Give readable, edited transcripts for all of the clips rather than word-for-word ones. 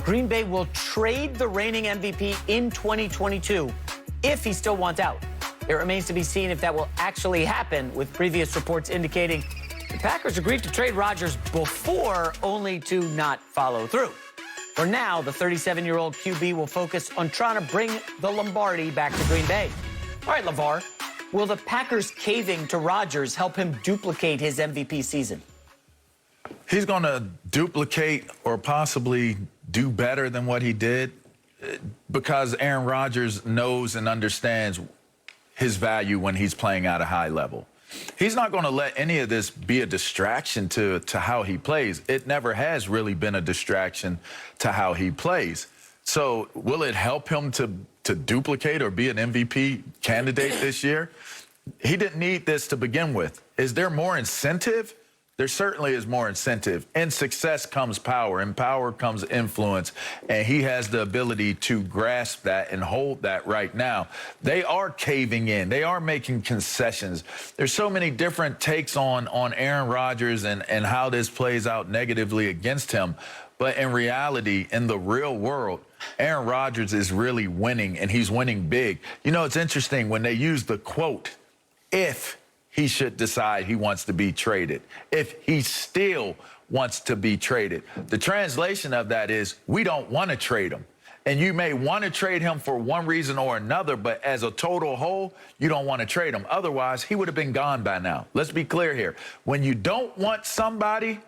Green Bay will trade the reigning MVP in 2022 if he still wants out. It remains to be seen if that will actually happen, with previous reports indicating the Packers agreed to trade Rodgers before, only to not follow through. For now, the 37-year-old QB will focus on trying to bring the Lombardi back to Green Bay. All right, LeVar, will the Packers caving to Rodgers help him duplicate his MVP season? He's going to duplicate or possibly do better than what he did because Aaron Rodgers knows and understands his value when he's playing at a high level. He's not going to let any of this be a distraction to how he plays. It never has really been a distraction to how he plays. So will it help him to duplicate or be an MVP candidate this year? He didn't need this to begin with. Is there more incentive? There certainly is more incentive. In success comes power, and power comes influence, and he has the ability to grasp that and hold that right now. They are caving in. They are making concessions. There's so many different takes on Aaron Rodgers and how this plays out negatively against him. But in reality, in the real world, Aaron Rodgers is really winning, and he's winning big. You know, it's interesting when they use the quote, if he should decide he wants to be traded, if he still wants to be traded. The translation of that is, we don't want to trade him. And you may want to trade him for one reason or another, but as a total whole, you don't want to trade him. Otherwise, he would have been gone by now. Let's be clear here. When you don't want somebody,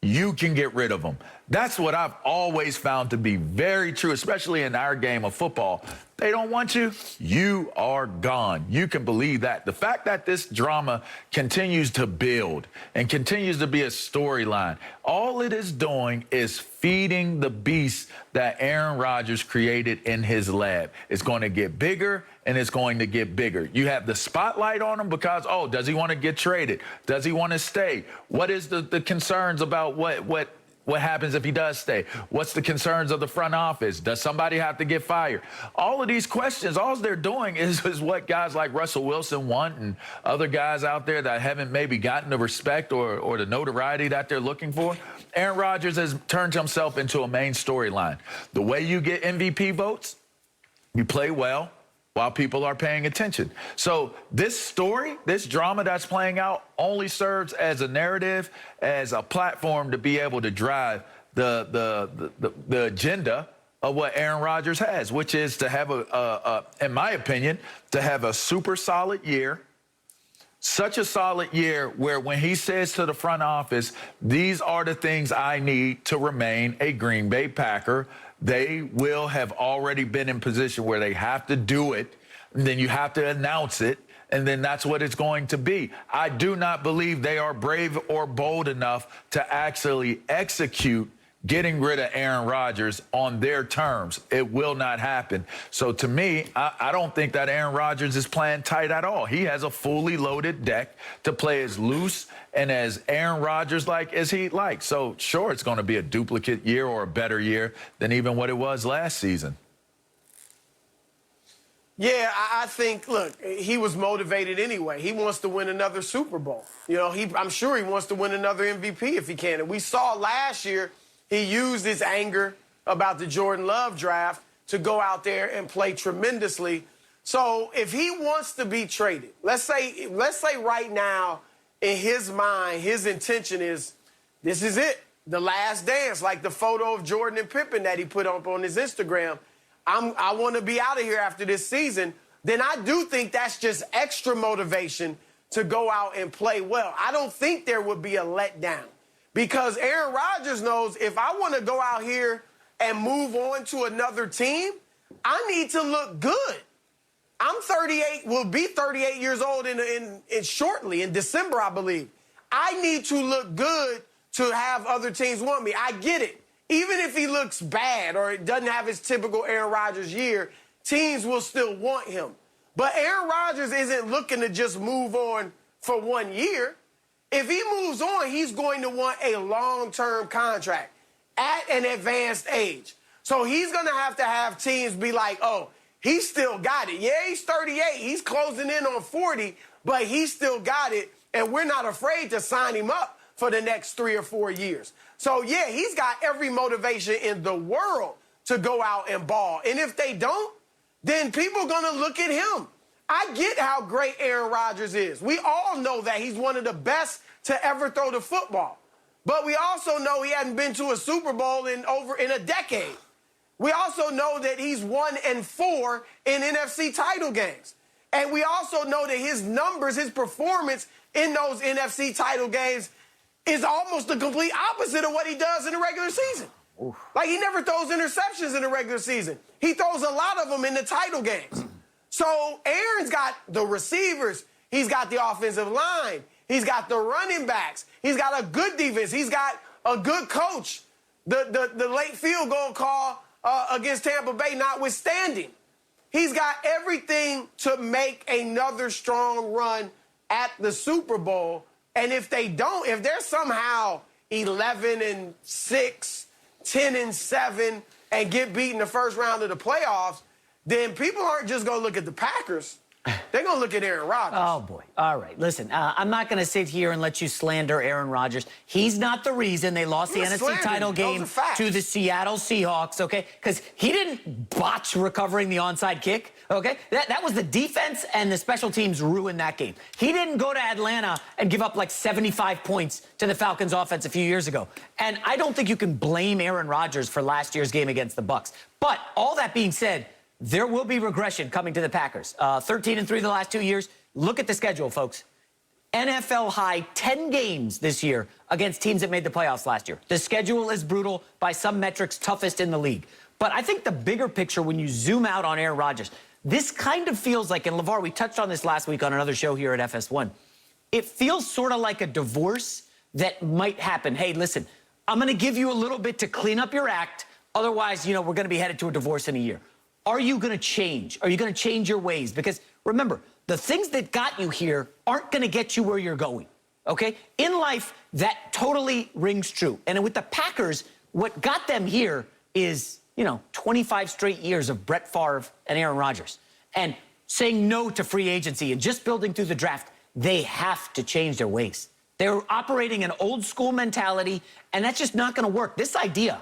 you can get rid of them. That's what I've always found to be very true, especially in our game of football. They don't want you, you are gone. You can believe that. The fact that this drama continues to build and continues to be a storyline, all it is doing is feeding the beast that Aaron Rodgers created in his lab. It's going to get bigger, and it's going to get bigger. You have the spotlight on him because, oh, does he want to get traded? Does he want to stay? What is the concerns about what happens if he does stay? What's the concerns of the front office? Does somebody have to get fired? All of these questions, all they're doing is what guys like Russell Wilson want, and other guys out there that haven't maybe gotten the respect or the notoriety that they're looking for. Aaron Rodgers has turned himself into a main storyline. The way you get MVP votes, you play well while people are paying attention. So this story, this drama that's playing out, only serves as a narrative, as a platform to be able to drive the agenda of what Aaron Rodgers has, which is to have in my opinion, to have a super solid year. Such a solid year where when he says to the front office, these are the things I need to remain a Green Bay Packer, they will have already been in position where they have to do it, and then you have to announce it, and then that's what it's going to be. I do not believe they are brave or bold enough to actually execute getting rid of Aaron Rodgers on their terms. It will not happen. So to me, I don't think that Aaron Rodgers is playing tight at all. He has a fully loaded deck to play as loose and as Aaron Rodgers-like as he'd like. So sure, it's going to be a duplicate year or a better year than even what it was last season. Yeah, I think, look, he was motivated anyway. He wants to win another Super Bowl. You know, I'm sure he wants to win another MVP if he can. And we saw last year, he used his anger about the Jordan Love draft to go out there and play tremendously. So if he wants to be traded, let's say right now, in his mind, his intention is, this is it, the last dance, like the photo of Jordan and Pippen that he put up on his Instagram. I want to be out of here after this season. Then I do think that's just extra motivation to go out and play well. I don't think there would be a letdown. Because Aaron Rodgers knows if I want to go out here and move on to another team, I need to look good. I'm 38, will be 38 years old in shortly, in December, I believe. I need to look good to have other teams want me. I get it. Even if he looks bad or doesn't have his typical Aaron Rodgers year, teams will still want him. But Aaron Rodgers isn't looking to just move on for 1 year. If he moves on, he's going to want a long-term contract at an advanced age. So he's going to have teams be like, oh, he still got it. Yeah, he's 38. He's closing in on 40, but he still got it, and we're not afraid to sign him up for the next 3 or 4 years. So, yeah, he's got every motivation in the world to go out and ball. And if they don't, then people are going to look at him. I get how great Aaron Rodgers is. We all know that he's one of the best to ever throw the football. But we also know he hadn't been to a Super Bowl in a decade. We also know that he's 1-4 in NFC title games. And we also know that his numbers, his performance in those NFC title games is almost the complete opposite of what he does in the regular season. Oof. Like, he never throws interceptions in the regular season. He throws a lot of them in the title games. So Aaron's got the receivers. He's got the offensive line. He's got the running backs. He's got a good defense. He's got a good coach. The late field goal call against Tampa Bay notwithstanding. He's got everything to make another strong run at the Super Bowl. And if they don't, if they're somehow 11-6, 10-7, and get beat in the first round of the playoffs, then people aren't just going to look at the Packers. They're going to look at Aaron Rodgers. Oh, boy. All right. Listen, I'm not going to sit here and let you slander Aaron Rodgers. He's not the reason they lost the NFC title game to the Seattle Seahawks, okay? Because he didn't botch recovering the onside kick, okay? That was the defense, and the special teams ruined that game. He didn't go to Atlanta and give up like 75 points to the Falcons offense a few years ago. And I don't think you can blame Aaron Rodgers for last year's game against the Bucs. But all that being said, there will be regression coming to the Packers. 13-3 the last 2 years. Look at the schedule, folks. NFL high 10 games this year against teams that made the playoffs last year. The schedule is brutal, by some metrics, toughest in the league. But I think the bigger picture, when you zoom out on Aaron Rodgers, this kind of feels like, and LeVar, we touched on this last week on another show here at FS1, it feels sort of like a divorce that might happen. Hey, listen, I'm going to give you a little bit to clean up your act. Otherwise, we're going to be headed to a divorce in a year. Are you going to change? Are you going to change your ways? Because remember, the things that got you here aren't going to get you where you're going, okay? In life, that totally rings true. And with the Packers, what got them here is, 25 straight years of Brett Favre and Aaron Rodgers. And saying no to free agency and just building through the draft, they have to change their ways. They're operating an old school mentality, and that's just not going to work. This idea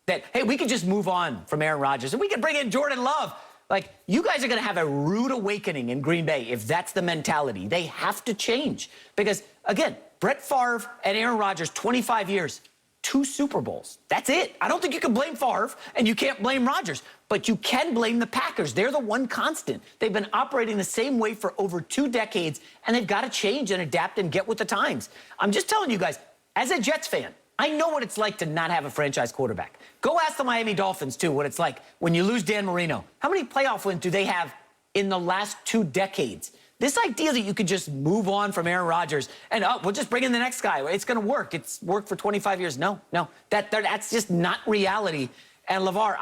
that, hey, we could just move on from Aaron Rodgers and we can bring in Jordan Love. Like, you guys are going to have a rude awakening in Green Bay if that's the mentality. They have to change. Because, again, Brett Favre and Aaron Rodgers, 25 years, 2 Super Bowls. That's it. I don't think you can blame Favre and you can't blame Rodgers. But you can blame the Packers. They're the one constant. They've been operating the same way for over 2 decades, and they've got to change and adapt and get with the times. I'm just telling you guys, as a Jets fan, I know what it's like to not have a franchise quarterback. Go ask the Miami Dolphins, too, what it's like when you lose Dan Marino. How many playoff wins do they have in the last 2 decades? This idea that you could just move on from Aaron Rodgers and, we'll just bring in the next guy. It's going to work. It's worked for 25 years. No. That's just not reality. And, LeVar,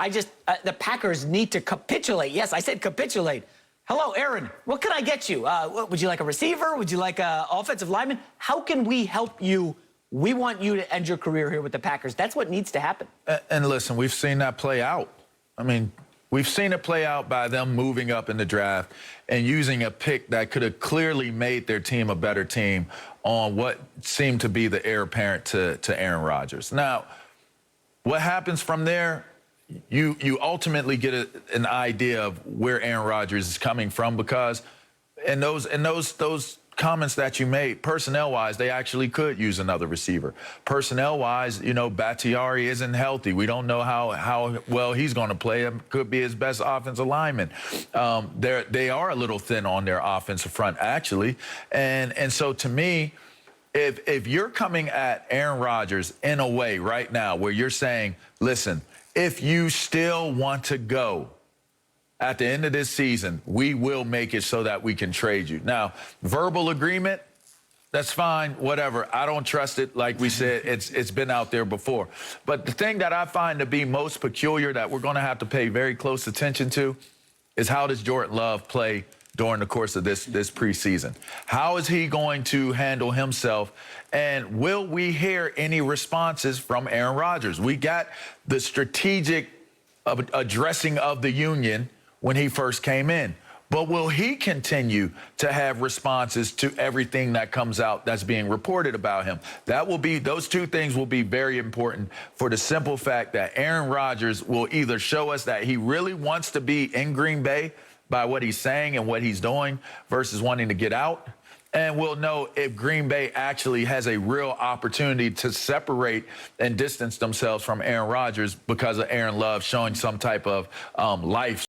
the Packers need to capitulate. Yes, I said capitulate. Hello, Aaron. What can I get you? Would you like a receiver? Would you like an offensive lineman? How can we help you? We want you to end your career here with the Packers. That's what needs to happen. And listen, we've seen that play out. I mean, we've seen it play out by them moving up in the draft and using a pick that could have clearly made their team a better team on what seemed to be the heir apparent to Aaron Rodgers. Now, what happens from there, you ultimately get an idea of where Aaron Rodgers is coming from, because in those comments that you made, personnel-wise, they actually could use another receiver. Personnel-wise, Bakhtiari isn't healthy. We don't know how well he's going to play. It could be his best offensive lineman. They are a little thin on their offensive front, actually. And so, to me, if you're coming at Aaron Rodgers in a way right now where you're saying, listen, if you still want to go, at the end of this season, we will make it so that we can trade you. Now, verbal agreement, that's fine, whatever. I don't trust it. Like we said, it's been out there before. But the thing that I find to be most peculiar that we're going to have to pay very close attention to is, how does Jordan Love play during the course of this preseason? How is he going to handle himself? And will we hear any responses from Aaron Rodgers? We got the strategic addressing of the union when he first came in. But will he continue to have responses to everything that comes out that's being reported about him? Those two things will be very important for the simple fact that Aaron Rodgers will either show us that he really wants to be in Green Bay by what he's saying and what he's doing versus wanting to get out. And we'll know if Green Bay actually has a real opportunity to separate and distance themselves from Aaron Rodgers because of Aaron Love showing some type of life